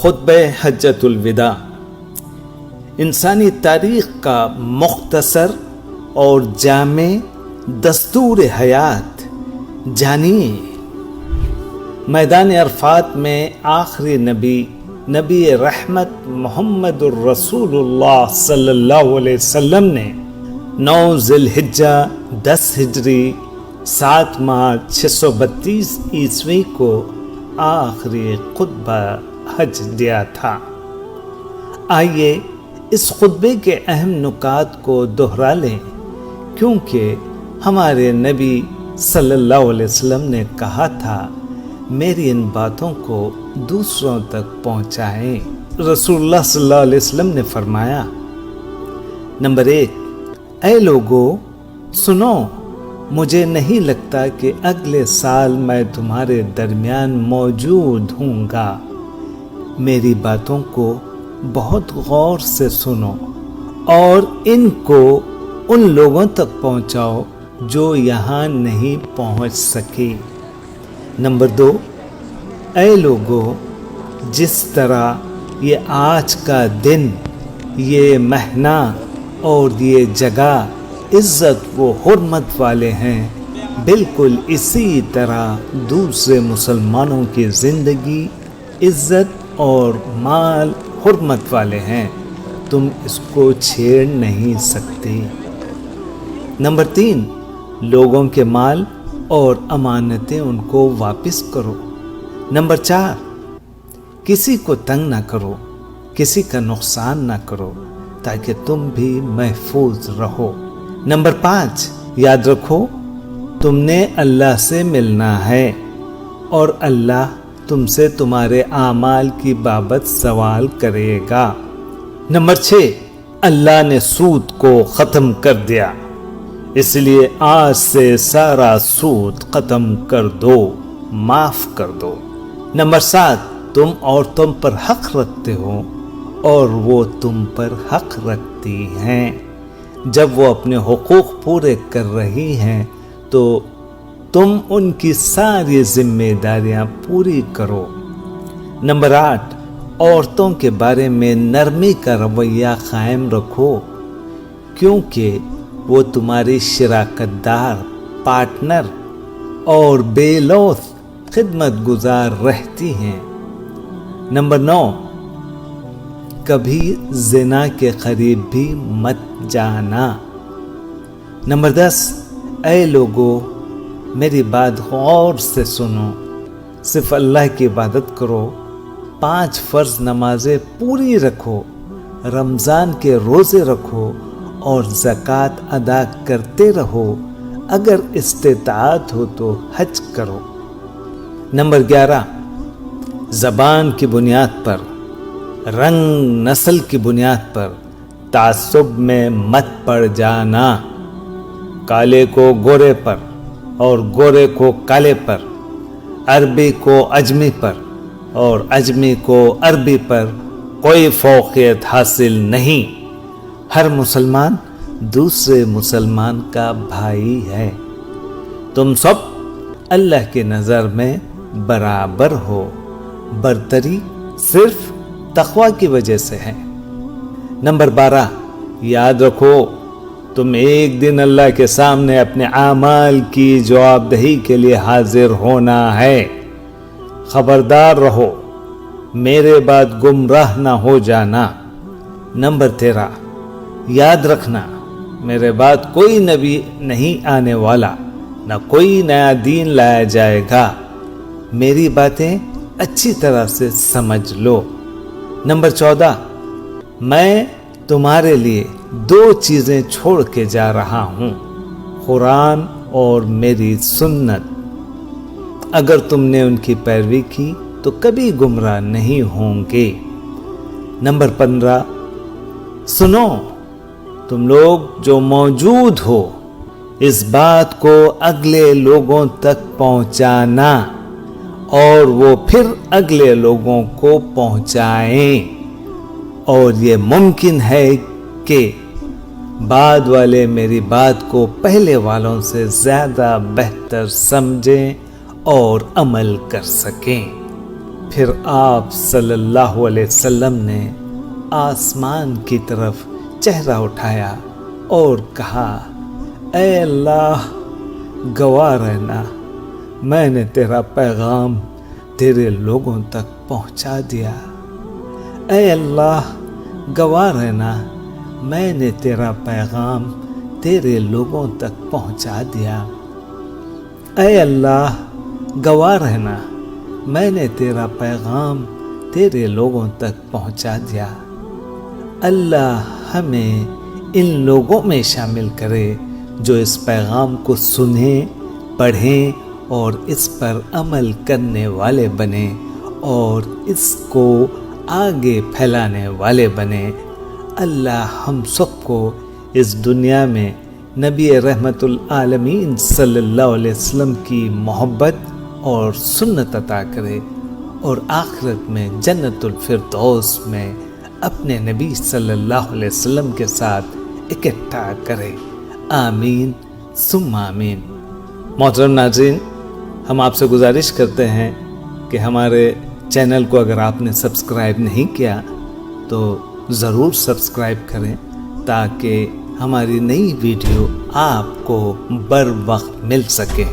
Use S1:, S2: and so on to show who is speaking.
S1: خطبہ حجۃ الوداع انسانی تاریخ کا مختصر اور جامع دستور حیات جانیے۔ میدان عرفات میں آخری نبی رحمت محمد الرسول اللہ صلی اللہ علیہ وسلم نے 9 ذی الحجہ 10 ہجری 7 مارچ 632 عیسوی کو آخری خطبہ حج دیا تھا۔ آئیے اس خطبے کے اہم نکات کو دہرا لیں، کیونکہ ہمارے نبی صلی اللہ علیہ وسلم نے کہا تھا میری ان باتوں کو دوسروں تک پہنچائیں۔ رسول اللہ صلی اللہ علیہ وسلم نے فرمایا، نمبر 1، اے لوگو سنو، مجھے نہیں لگتا کہ اگلے سال میں تمہارے درمیان موجود ہوں گا۔ میری باتوں کو بہت غور سے سنو اور ان کو ان لوگوں تک پہنچاؤ جو یہاں نہیں پہنچ سکے۔ نمبر 2، اے لوگو، جس طرح یہ آج کا دن، یہ مہینہ اور یہ جگہ عزت و حرمت والے ہیں، بالکل اسی طرح دوسرے مسلمانوں کی زندگی، عزت اور مال حرمت والے ہیں، تم اس کو چھیڑ نہیں سکتے۔ نمبر 3، لوگوں کے مال اور امانتیں ان کو واپس کرو۔ نمبر 4، کسی کو تنگ نہ کرو، کسی کا نقصان نہ کرو، تاکہ تم بھی محفوظ رہو۔ نمبر 5، یاد رکھو تم نے اللہ سے ملنا ہے اور اللہ تم سے تمہارے اعمال کی بابت سوال کرے گا۔ نمبر 6، اللہ نے سود کو ختم کر دیا، اس لیے آج سے سارا سود ختم کر دو، معاف کر دو۔ نمبر 7، تم عورتوں پر حق رکھتے ہو اور وہ تم پر حق رکھتی ہیں۔ جب وہ اپنے حقوق پورے کر رہی ہیں تو تم ان کی ساری ذمہ داریاں پوری کرو۔ نمبر 8، عورتوں کے بارے میں نرمی کا رویہ قائم رکھو، کیونکہ وہ تمہاری شراکت دار، پارٹنر اور بے لوث خدمت گزار رہتی ہیں۔ نمبر 9، کبھی زنا کے قریب بھی مت جانا۔ نمبر 10، اے لوگو میری بات غور سے سنو، صرف اللہ کی عبادت کرو، 5 فرض نمازیں پوری رکھو، رمضان کے روزے رکھو اور زکوٰۃ ادا کرتے رہو، اگر استطاعت ہو تو حج کرو۔ نمبر 11، زبان کی بنیاد پر، رنگ نسل کی بنیاد پر تعصب میں مت پڑ جانا۔ کالے کو گورے پر اور گورے کو کالے پر، عربی کو اجمی پر اور اجمی کو عربی پر کوئی فوقیت حاصل نہیں۔ ہر مسلمان دوسرے مسلمان کا بھائی ہے، تم سب اللہ کی نظر میں برابر ہو، برتری صرف تقوی کی وجہ سے ہے۔ نمبر 12، یاد رکھو تم ایک دن اللہ کے سامنے اپنے اعمال کی جواب دہی کے لیے حاضر ہونا ہے، خبردار رہو، میرے بعد گمراہ نہ ہو جانا۔ نمبر 13، یاد رکھنا میرے بعد کوئی نبی نہیں آنے والا، نہ کوئی نیا دین لایا جائے گا، میری باتیں اچھی طرح سے سمجھ لو۔ نمبر 14، میں تمہارے لیے 2 چیزیں چھوڑ کے جا رہا ہوں، قرآن اور میری سنت، اگر تم نے ان کی پیروی کی تو کبھی گمراہ نہیں ہوں گے۔ نمبر 15، سنو تم لوگ جو موجود ہو، اس بات کو اگلے لوگوں تک پہنچانا اور وہ پھر اگلے لوگوں کو پہنچائیں، اور یہ ممکن ہے کہ بعد والے میری بات کو پہلے والوں سے زیادہ بہتر سمجھیں اور عمل کر سکیں۔ پھر آپ صلی اللہ علیہ وسلم نے آسمان کی طرف چہرہ اٹھایا اور کہا، اے اللہ گواہ رہنا، میں نے تیرا پیغام تیرے لوگوں تک پہنچا دیا۔ اے اللہ گواہ رہنا، میں نے تیرا پیغام تیرے لوگوں تک پہنچا دیا۔ اے اللہ گواہ رہنا، میں نے تیرا پیغام تیرے لوگوں تک پہنچا دیا۔ اللہ ہمیں ان لوگوں میں شامل کرے جو اس پیغام کو سنیں، پڑھیں اور اس پر عمل کرنے والے بنیں اور اس کو آگے پھیلانے والے بنیں۔ اللہ ہم سب کو اس دنیا میں نبی رحمت العالمین صلی اللہ علیہ وسلم کی محبت اور سنت عطا کرے اور آخرت میں جنت الفردوس میں اپنے نبی صلی اللہ علیہ وسلم کے ساتھ اکٹھا کرے، آمین ثم آمین۔ محترم ناظرین، ہم آپ سے گزارش کرتے ہیں کہ ہمارے چینل کو اگر آپ نے سبسکرائب نہیں کیا تو ضرور سبسکرائب کریں تاکہ ہماری نئی ویڈیو آپ کو بر وقت مل سکے۔